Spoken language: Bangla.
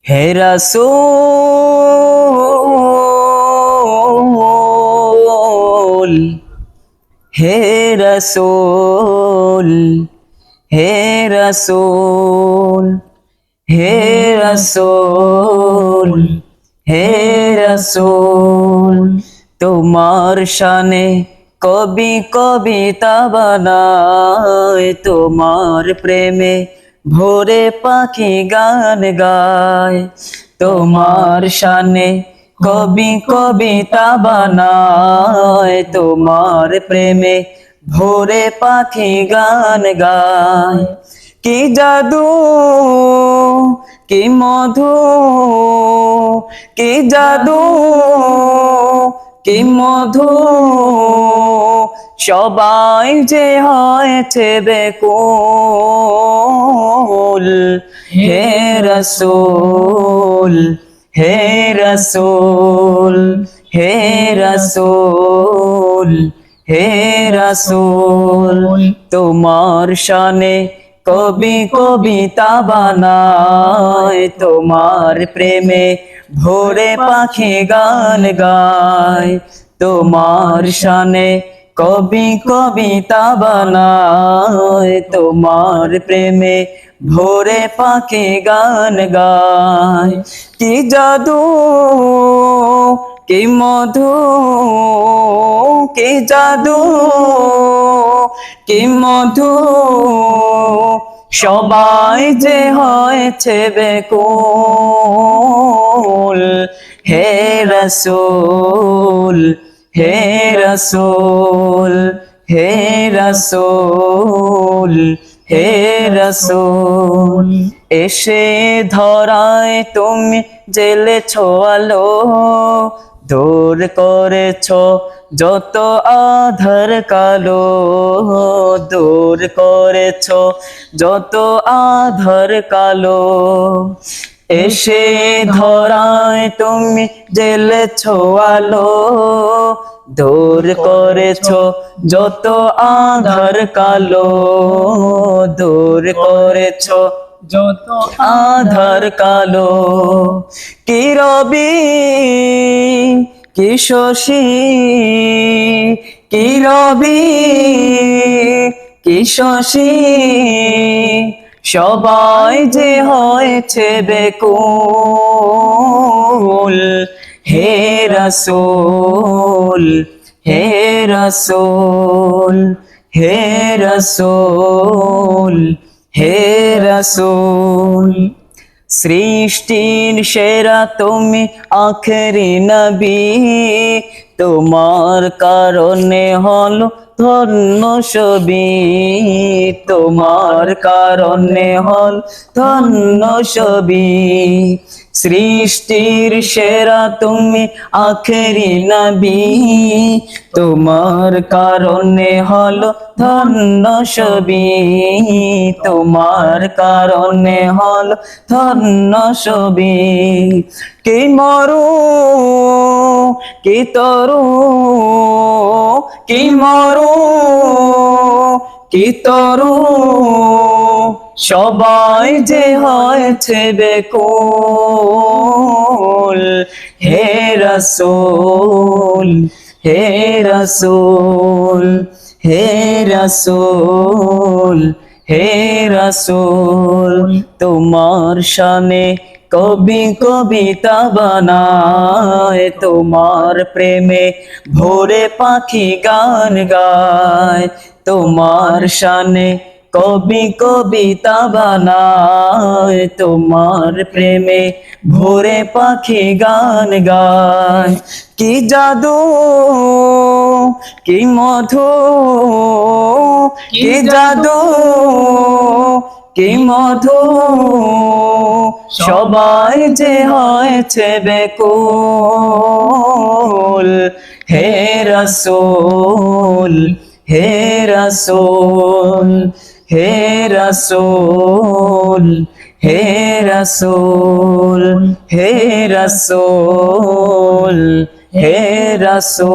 হে রাসূল, হে রাসূল, হে রাসূল, হে রাসূল, হে রাসূল, তোমার শানে কবি কবিতা বানায়, তোমার প্রেমে ভোরে পাখি গান গায়। তোমার শানে কবি কবিতা বানায়, তোমার প্রেমে ভোরে পাখি গান গায়। কি জাদু, কি মধু, কি জাদু, কি মধু, সবাই যে হয়েছে বেকুল। হে রাসূল, হে রাসূল, হে রাসূল, হে রাসূল, তোমার শানে কবি কবিতা বানায়, তোমার প্রেমে ভোরে পাখি গান গায়। তোমার শানে কবি কবিতা বানায়, তোমার প্রেমে ভোরে পাখি গান গায়। কি জাদু, কি মধু, কি জাদু, কি মধু, সবাই যে হয়েছে বেকুল। হে রাসূল, হে রাসূল, হে রাসূল, হে রাসূল, এসে ধরায় তুমি জ্বেলেছ আলো, দূর করেছ যত আধার কালো, দূর করেছ যত আধার কালো। এসে ধরায় তুমি জ্বেলেছ আলো, দূর করেছ যত আধার কালো, দূর করেছ যত আধার কালো। কি রবি, কি শশী, কি রবি, কি শশী, সবাই যে হয়েছে বেকুল। হে রাসূল, হে রাসূল, হে রাসূল, হে রাসূল, সৃষ্টির সেরা তুমি আখেরি নবী, তোমার কারণে হলো ধন্য সবই, তোমার কারণে হল ধন্য সবই। সৃষ্টির সেরা তুমি আখেরি নবী, তোমার কারণে হলো ধন্য সবই, তোমার কারণে হল ধন্য সবই। কি মরু, কি তরু, কি মরু, কি তরু, সবাই যে হয়েছে বেকুল। হে রাসূল, হে রাসূল, হে রাসূল, হে রাসূল, তোমার শানে কবি কবিতা বানায়, তোমার প্রেমে ভোরে পাখি গান গায়। তোমার শানে কবি কবিতা বানায়, তোমার প্রেমে ভোরে পাখি গান গায়। কি জাদু, কি মধু, কি জাদু, কি মধু, সবাই যে হয়েছে বেকুল। হে রাসূল, হে রাসূল, হে রাসূল, হে রাসূল, হে রাসূল, হে রাসূল।